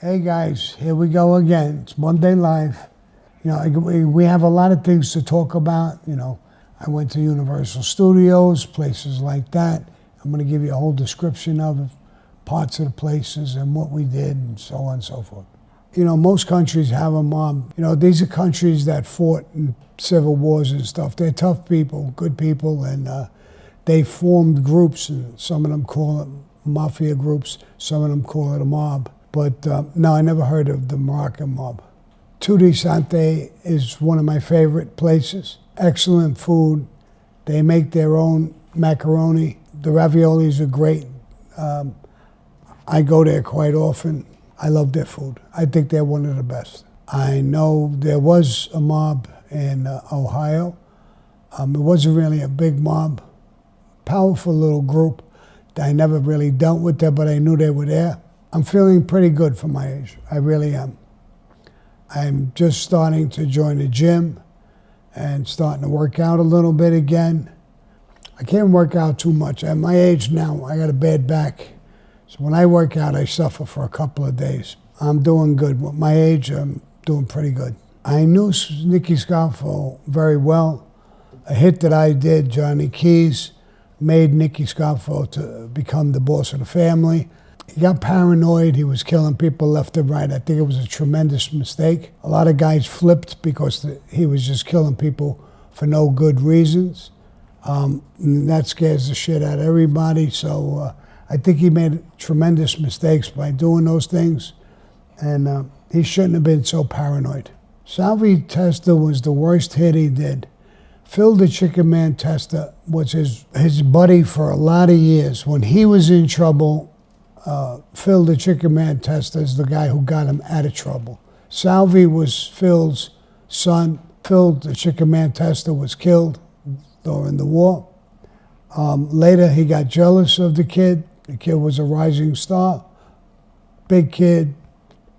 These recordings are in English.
Hey guys, here we go again. It's Monday Live. You know, we have a lot of things to talk about. You know, I went to Universal Studios, places like that. I'm going to give you a whole description of it, parts of the places and what we did and so on and so forth. You know, most countries have a mob. You know, these are countries that fought in civil wars and stuff. They're tough people, good people, and they formed groups, and some of them call it Mafia groups, some of them call it a mob. But no, I never heard of the Moroccan mob. Tutti Santé is one of my favorite places. Excellent food. They make their own macaroni. The raviolis are great. I go there quite often. I love their food. I think they're one of the best. I know there was a mob in Ohio. It wasn't really a big mob. Powerful little group. I never really dealt with them, but I knew they were there. I'm feeling pretty good for my age. I really am. I'm just starting to join the gym and starting to work out a little bit again. I can't work out too much. At my age now, I got a bad back. So when I work out, I suffer for a couple of days. I'm doing good. With my age, I'm doing pretty good. I knew Nicky Scarfo very well. A hit that I did, Johnny Keys, made Nicky Scarfo to become the boss of the family. He got paranoid. He was killing people left and right. I think it was a tremendous mistake. A lot of guys flipped because he was just killing people for no good reasons. That scares the shit out of everybody. So I think he made tremendous mistakes by doing those things. And he shouldn't have been so paranoid. Salvatore Testa was the worst hit he did. Phil the Chicken Man Testa was his buddy for a lot of years. When he was in trouble, Phil the Chicken Man Testa is the guy who got him out of trouble. Salvi was Phil's son. Phil the Chicken Man Testa was killed during the war. Later, he got jealous of the kid. The kid was a rising star. Big kid,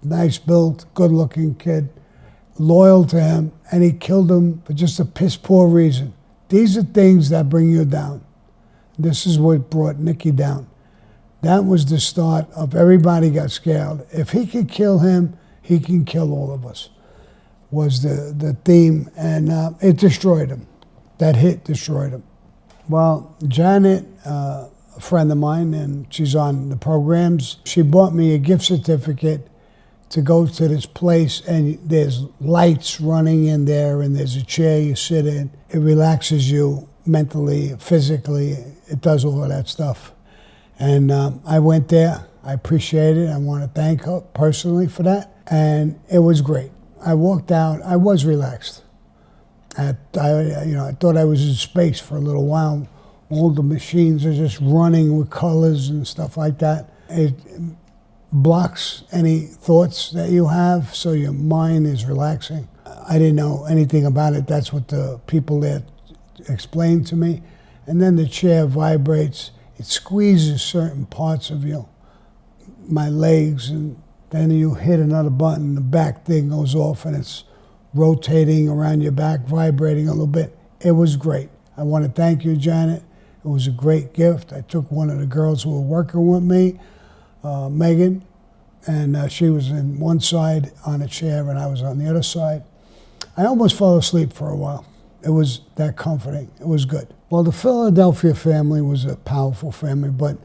nice built, good-looking kid, loyal to him, and he killed him for just a piss-poor reason. These are things that bring you down. This is what brought Nicky down. That was the start of everybody got scared. If he could kill him, he can kill all of us, was the theme, and it destroyed him. That hit destroyed him. Well, Janet, a friend of mine, and she's on the programs, she bought me a gift certificate to go to this place, and there's lights running in there, and there's a chair you sit in. It relaxes you mentally, physically. It does all of that stuff. And I went there. I appreciate it. I want to thank her personally for that. And it was great. I walked out. I was relaxed. I thought I was in space for a little while. All the machines are just running with colors and stuff like that. It blocks any thoughts that you have, so your mind is relaxing. I didn't know anything about it. That's what the people there explained to me. And then the chair vibrates. It squeezes certain parts of you, my legs, and then you hit another button, the back thing goes off, and it's rotating around your back, vibrating a little bit. It was great. I want to thank you, Janet. It was a great gift. I took one of the girls who were working with me, Megan, and she was in one side on a chair, and I was on the other side. I almost fell asleep for a while. It was that comforting. It was good. Well, the Philadelphia family was a powerful family, but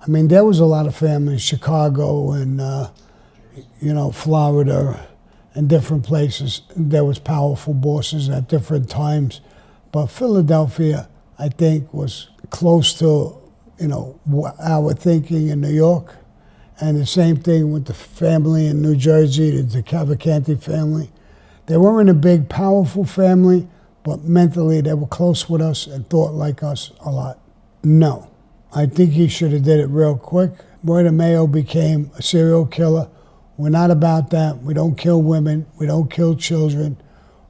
I mean, there was a lot of families, Chicago and, Florida and different places. There was powerful bosses at different times. But Philadelphia, I think, was close to, our thinking in New York. And the same thing with the family in New Jersey, the Cavalcanti family. They weren't a big, powerful family, but mentally they were close with us and thought like us a lot. No, I think he should have did it real quick. Roy DeMeo became a serial killer. We're not about that. We don't kill women. We don't kill children.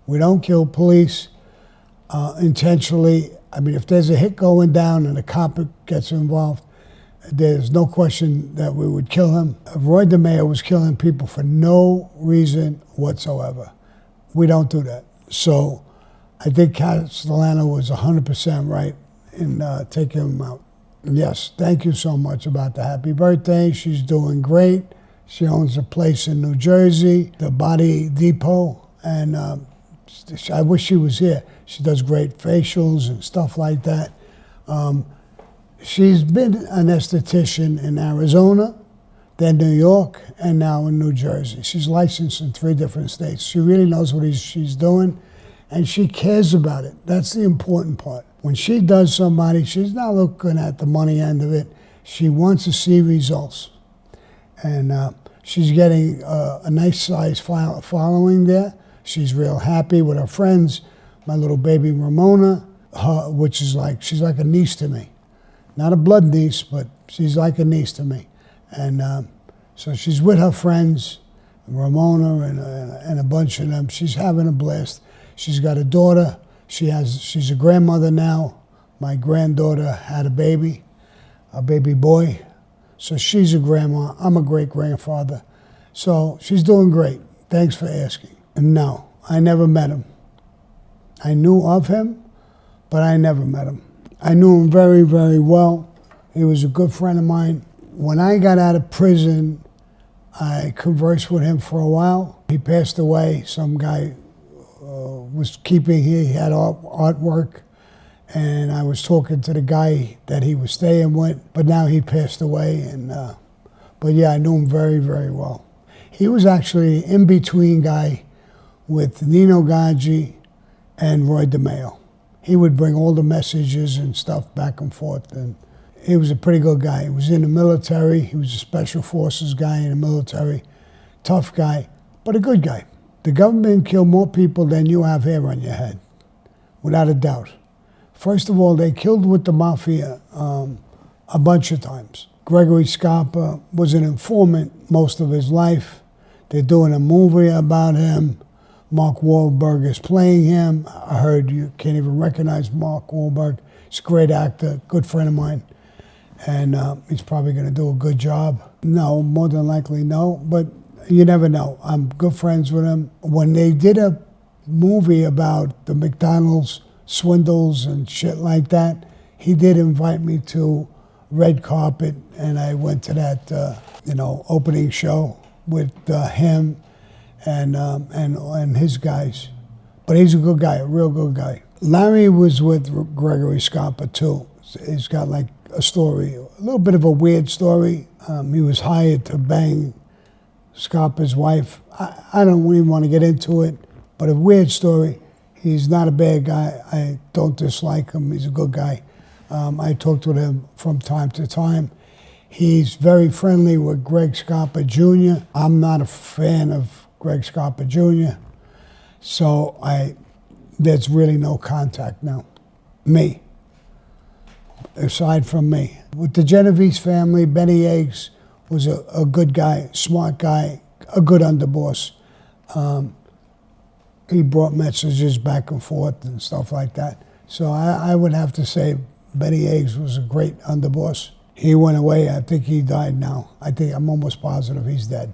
We don't kill police intentionally. I mean, if there's a hit going down and a cop gets involved, there's no question that we would kill him. Roy DeMeo was killing people for no reason whatsoever. We don't do that. So I think Castellano was 100% right in taking him out. Yes, thank you so much about the happy birthday. She's doing great. She owns a place in New Jersey, the Body Depot, and I wish she was here. She does great facials and stuff like that. She's been an esthetician in Arizona, then New York, and now in New Jersey. She's licensed in 3 different states. She really knows what she's doing, and she cares about it. That's the important part. When she does somebody, she's not looking at the money end of it. She wants to see results. And she's getting a nice size following there. She's real happy with her friends. My little baby Ramona, which is she's like a niece to me. Not a blood niece, but she's like a niece to me. And so she's with her friends, Ramona and a bunch of them. She's having a blast. She's got a daughter. She's a grandmother now. My granddaughter had a baby boy. So she's a grandma. I'm a great-grandfather. So she's doing great. Thanks for asking. And no, I never met him. I knew of him, but I never met him. I knew him very, very well. He was a good friend of mine. When I got out of prison, I conversed with him for a while. He passed away. Some guy was he had artwork, and I was talking to the guy that he was staying with, but now he passed away. And but yeah, I knew him very, very well. He was actually an in-between guy with Nino Gaggi and Roy DeMeo. He would bring all the messages and stuff back and forth, and he was a pretty good guy. He was in the military. He was a special forces guy in the military. Tough guy, but a good guy. The government killed more people than you have hair on your head, without a doubt. First of all, they killed with the Mafia a bunch of times. Gregory Scarpa was an informant most of his life. They're doing a movie about him. Mark Wahlberg is playing him. I heard you can't even recognize Mark Wahlberg. He's a great actor, good friend of mine. And he's probably going to do a good job. No, more than likely no, but you never know. I'm good friends with him. When they did a movie about the McDonald's swindles and shit like that, he did invite me to red carpet, and I went to that opening show with him and his guys. But he's a good guy, a real good guy. Larry was with Gregory Scarpa too. He's got a story, a little bit of a weird story. He was hired to bang Scarpa's wife. I don't even want to get into it, but a weird story. He's not a bad guy. I don't dislike him. He's a good guy. I talked with him from time to time. He's very friendly with Greg Scarpa Jr. I'm not a fan of Greg Scarpa Jr., so there's really no contact now. Me. Aside from me. With the Genovese family, Benny Eggs was a good guy, smart guy, a good underboss. He brought messages back and forth and stuff like that. So I would have to say Benny Eggs was a great underboss. He went away. I think he died now. I'm almost positive he's dead.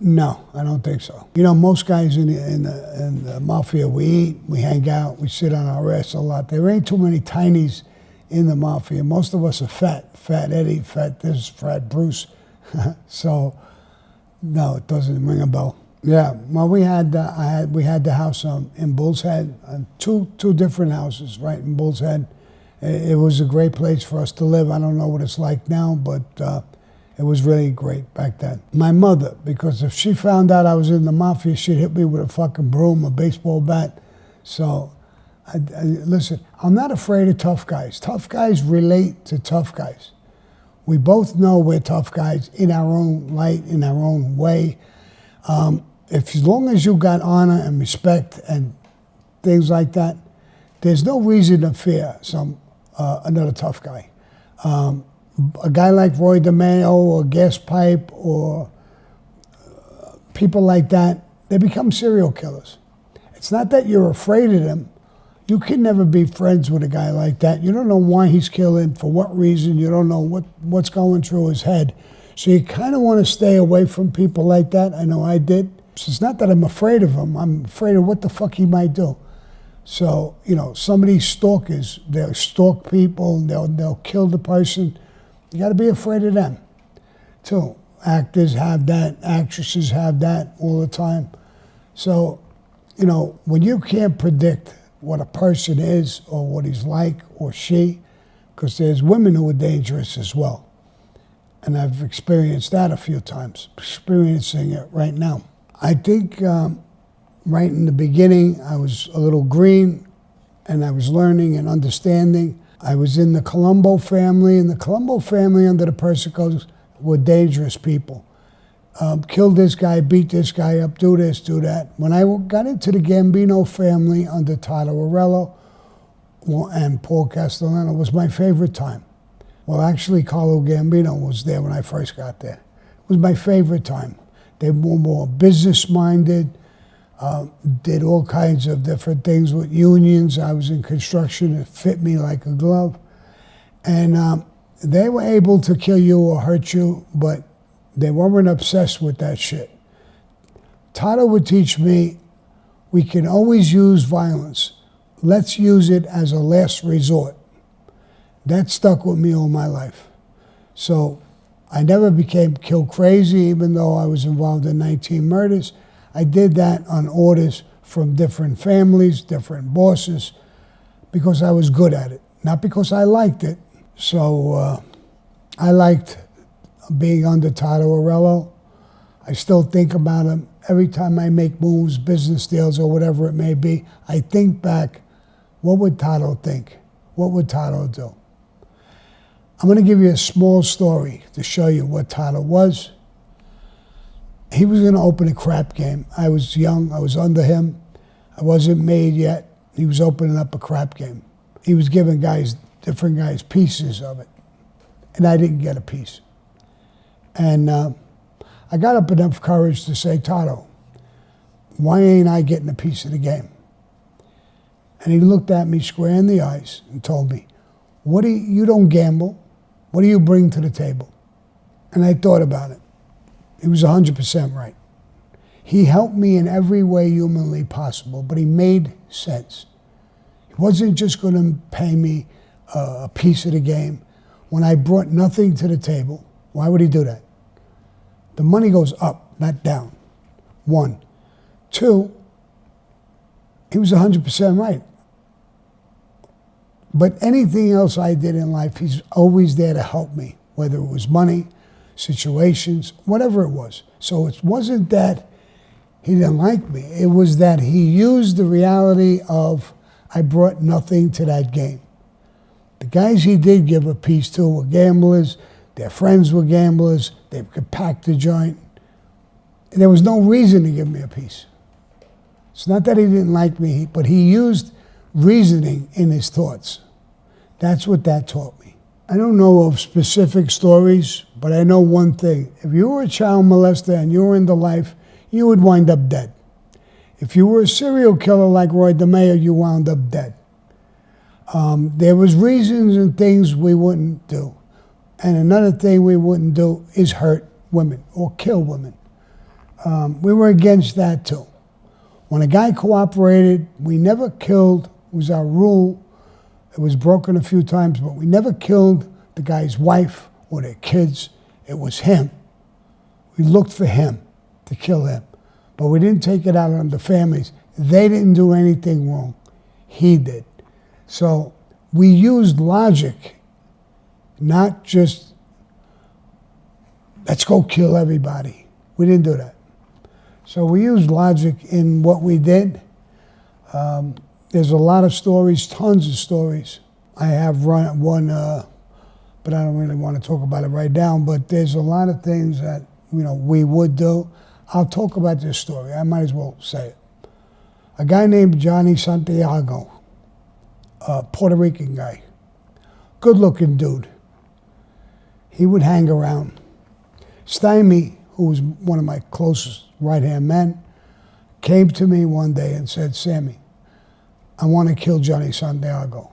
No, I don't think so. Most guys in the Mafia, we eat, we hang out, we sit on our ass a lot. There ain't too many tinies in the Mafia. Most of us are fat. Fat Eddie, fat this, fat Bruce. So, no, it doesn't ring a bell. Yeah, well, we had the house in Bull's Head, two different houses right in Bull's Head. It was a great place for us to live. I don't know what it's like now, but it was really great back then. My mother, because if she found out I was in the Mafia, she'd hit me with a fucking broom, a baseball bat. So, listen, I'm not afraid of tough guys. Tough guys relate to tough guys. We both know we're tough guys in our own light, in our own way. As long as you got honor and respect and things like that, there's no reason to fear another tough guy. A guy like Roy DeMeo or Gas Pipe or people like that, they become serial killers. It's not that you're afraid of them. You can never be friends with a guy like that. You don't know why he's killing, for what reason. You don't know what's going through his head. So you kind of want to stay away from people like that. I know I did. So it's not that I'm afraid of him. I'm afraid of what the fuck he might do. So, some of these stalkers, they'll stalk people, they'll kill the person. You got to be afraid of them, too. actors have that, actresses have that all the time. So, you know, when you can't predict what a person is or what he's like or she, because there's women who are dangerous as well. And I've experienced that a few times, experiencing it right now. I think right in the beginning, I was a little green and I was learning and understanding. I was in the Colombo family, and the Colombo family under the Persicos were dangerous people. Killed this guy, beat this guy up, do this, do that. When I got into the Gambino family under Toto Arello and Paul Castellano, was my favorite time. Well, actually, Carlo Gambino was there when I first got there. It was my favorite time. They were more business-minded, did all kinds of different things with unions. I was in construction. It fit me like a glove. And they were able to kill you or hurt you, but they weren't obsessed with that shit. Toto would teach me, we can always use violence. Let's use it as a last resort. That stuck with me all my life. So I never became kill crazy, even though I was involved in 19 murders. I did that on orders from different families, different bosses, because I was good at it, not because I liked it. So I liked being under Toto Arello. I still think about him. Every time I make moves, business deals, or whatever it may be, I think back, what would Toto think? What would Toto do? I'm going to give you a small story to show you what Toto was. He was going to open a crap game. I was young. I was under him. I wasn't made yet. He was opening up a crap game. He was giving different guys pieces of it. And I didn't get a piece. And I got up enough courage to say, Toto, why ain't I getting a piece of the game? And he looked at me square in the eyes and told me, you don't gamble. What do you bring to the table? And I thought about it. He was 100% right. He helped me in every way humanly possible, but he made sense. He wasn't just going to pay me a piece of the game when I brought nothing to the table. Why would he do that? The money goes up, not down. 1. 2, he was 100% right. But anything else I did in life, he's always there to help me, whether it was money, situations, whatever it was. So it wasn't that he didn't like me. It was that he used the reality of I brought nothing to that game. The guys he did give a piece to were gamblers. Their friends were gamblers. They could pack the joint. And there was no reason to give me a piece. It's not that he didn't like me, but he used reasoning in his thoughts. That's what that taught me. I don't know of specific stories, but I know one thing. If you were a child molester and you were into life, you would wind up dead. If you were a serial killer like Roy DeMeo, you wound up dead. There was reasons and things we wouldn't do. And another thing we wouldn't do is hurt women or kill women. We were against that too. When a guy cooperated, we never killed. It was our rule. It was broken a few times, but we never killed the guy's wife or their kids. It was him. We looked for him to kill him. But we didn't take it out on the families. They didn't do anything wrong. He did. So we used logic, not just, let's go kill everybody. We didn't do that. So we used logic in what we did. There's a lot of stories, tons of stories. I have one, but I don't really want to talk about it right now, but there's a lot of things that, we would do. I'll talk about this story. I might as well say it. A guy named Johnny Santiago, a Puerto Rican guy, good-looking dude. He would hang around. Sammy, who was one of my closest right-hand men, came to me one day and said, Sammy, I want to kill Johnny Santiago.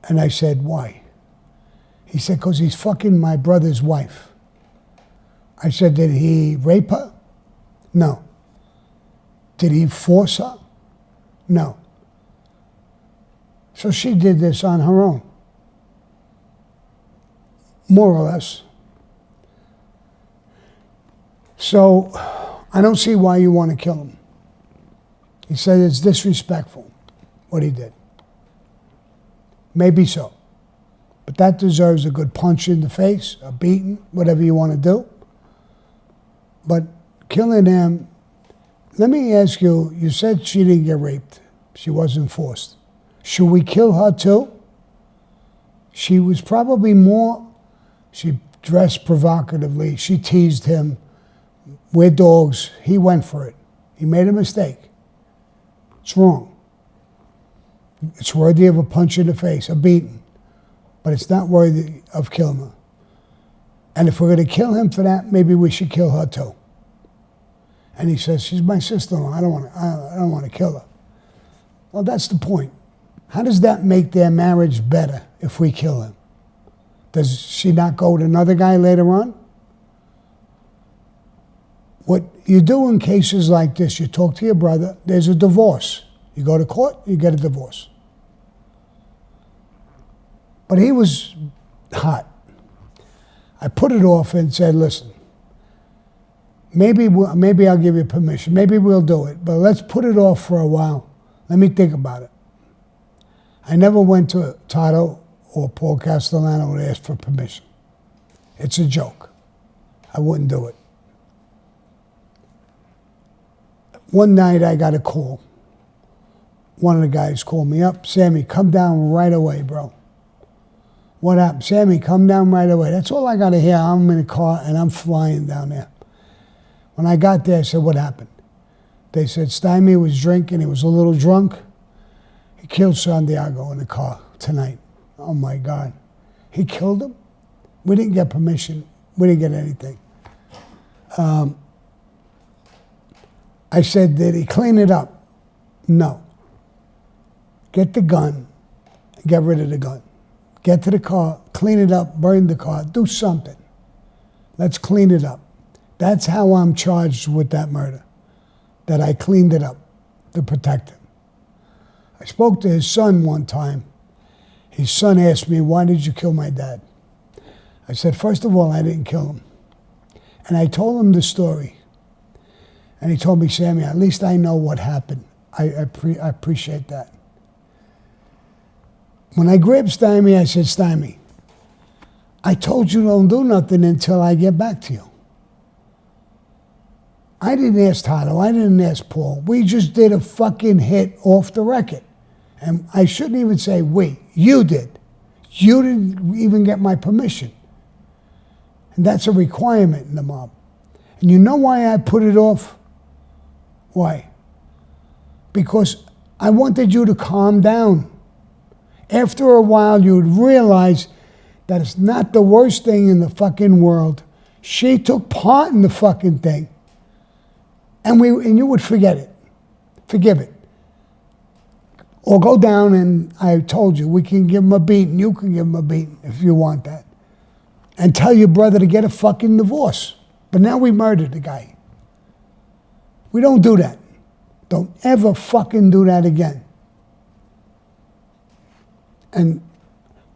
And I said, why? He said, because he's fucking my brother's wife. I said, did he rape her? No. Did he force her? No. So she did this on her own. More or less. So I don't see why you want to kill him. He said it's disrespectful, what he did. Maybe so. But that deserves a good punch in the face, a beating, whatever you want to do. But killing him, let me ask you, you said she didn't get raped. She wasn't forced. Should we kill her too? She was probably more, she dressed provocatively, she teased him. We're dogs, he went for it. He made a mistake. It's wrong. It's worthy of a punch in the face, a beating. But it's not worthy of killing her. And if we're going to kill him for that, maybe we should kill her too. And he says, she's my sister-in-law, I don't want to kill her. Well, that's the point. How does that make their marriage better if we kill him? Does she not go with another guy later on? What you do in cases like this, you talk to your brother, there's a divorce. You go to court, you get a divorce. But he was hot. I put it off and said, listen, maybe I'll give you permission. Maybe we'll do it, but let's put it off for a while. Let me think about it. I never went to Tato or Paul Castellano and asked for permission. It's a joke. I wouldn't do it. One night I got a call. One of the guys called me up. Sammy, come down right away, bro. What happened? Sammy, come down right away. That's all I got to hear. I'm in a car and I'm flying down there. When I got there, I said, what happened? They said Stymie was drinking. He was a little drunk. He killed Santiago in the car tonight. Oh, my God. He killed him? We didn't get permission. We didn't get anything. I said, did he clean it up? No. Get the gun. Get rid of the gun. Get to the car, clean it up, burn the car, do something. Let's clean it up. That's how I'm charged with that murder, that I cleaned it up to protect him. I spoke to his son one time. His son asked me, why did you kill my dad? I said, first of all, I didn't kill him. And I told him the story. And he told me, Sammy, at least I know what happened. I appreciate that. When I grabbed Stymie, I said, Stymie, I told you don't do nothing until I get back to you. I didn't ask Tato, I didn't ask Paul. We just did a fucking hit off the record. And I shouldn't even say we, you did. You didn't even get my permission. And that's a requirement in the mob. And you know why I put it off? Why? Because I wanted you to calm down. After a while, you would realize that it's not the worst thing in the fucking world. She took part in the fucking thing. And you would forget it. Forgive it. Or go down and I told you, we can give him a beating. You can give him a beating if you want that. And tell your brother to get a fucking divorce. But now we murdered the guy. We don't do that. Don't ever fucking do that again. And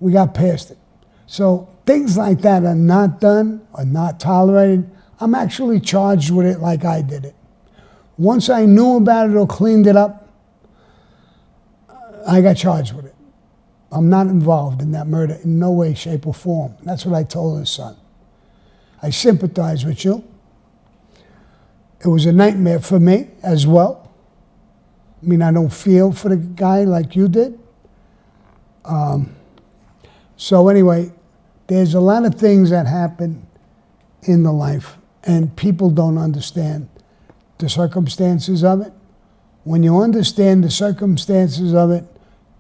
we got past it. So things like that are not done, are not tolerated. I'm actually charged with it like I did it. Once I knew about it or cleaned it up, I got charged with it. I'm not involved in that murder in no way, shape, or form. That's what I told his son. I sympathize with you. It was a nightmare for me as well. I mean, I don't feel for the guy like you did. So anyway, there's a lot of things that happen in the life, and people don't understand the circumstances of it. When you understand the circumstances of it,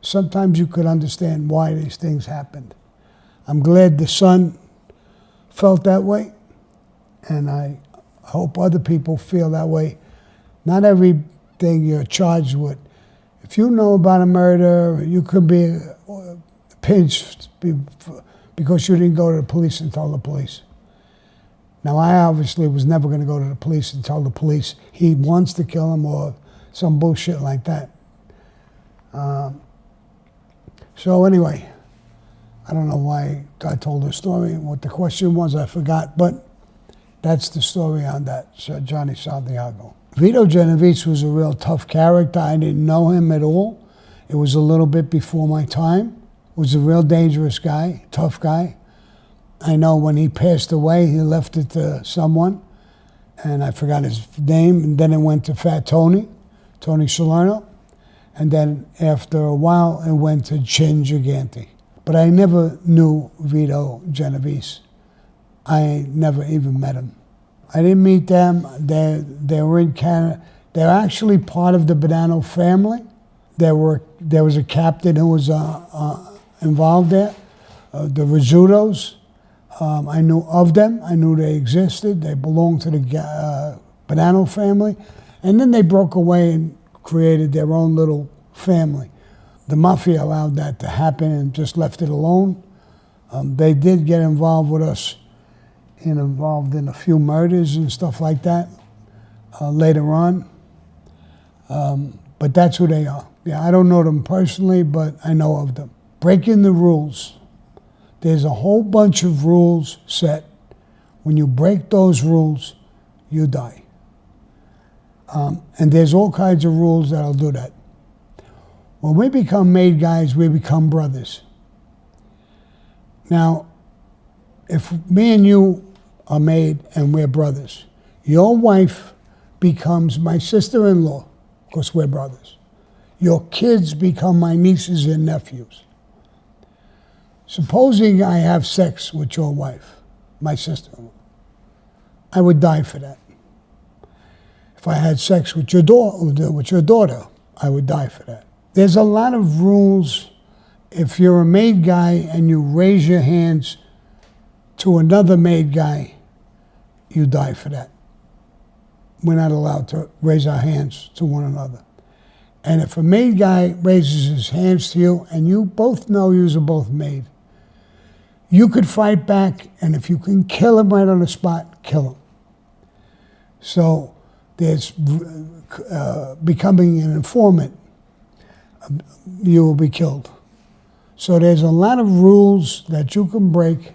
sometimes you could understand why these things happened. I'm glad the son felt that way, and I hope other people feel that way. Not everything you're charged with. If you know about a murder, you could be pinched because you didn't go to the police and tell the police. Now, I obviously was never going to go to the police and tell the police he wants to kill him or some bullshit like that. So anyway, I don't know why I told the story. What the question was, I forgot. But That's the story on that, Johnny Santiago. Vito Genovese was a real tough character. I didn't know him at all. It was a little bit before my time. Was a real dangerous guy, tough guy. I know when he passed away, he left it to someone, and I forgot his name, and then it went to Fat Tony Salerno, and then after a while, it went to Chin Gigante. But I never knew Vito Genovese. I never even met him. I didn't meet them. They were in Canada. They're actually part of the Bonanno family. There was a captain who was involved there, the Rizzutos. I knew of them. I knew they existed. They belonged to the Bonanno family. And then they broke away and created their own little family. The Mafia allowed that to happen and just left it alone. They did get involved with us, involved in a few murders and stuff like that later on. But that's who they are. Yeah, I don't know them personally, but I know of them. Breaking the rules. There's a whole bunch of rules set. When you break those rules, you die. And there's all kinds of rules that'll do that. When we become made guys, we become brothers. Now, if me and you are made and we're brothers, your wife becomes my sister-in-law because we're brothers. Your kids become my nieces and nephews. Supposing I have sex with your wife, my sister-in-law, I would die for that. If I had sex with your daughter, I would die for that. There's a lot of rules. If you're a made guy and you raise your hands to another made guy, you die for that. We're not allowed to raise our hands to one another. And if a made guy raises his hands to you and you both know you're both made, you could fight back, and if you can kill him right on the spot, kill him. So there's becoming an informant, you will be killed. So there's a lot of rules that you can break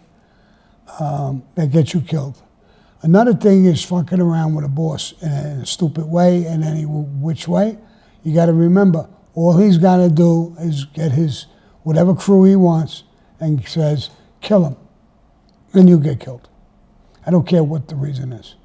that get you killed. Another thing is fucking around with a boss in a stupid way, in any which way. You got to remember, all he's got to do is get his whatever crew he wants and says, kill him, and you get killed. I don't care what the reason is.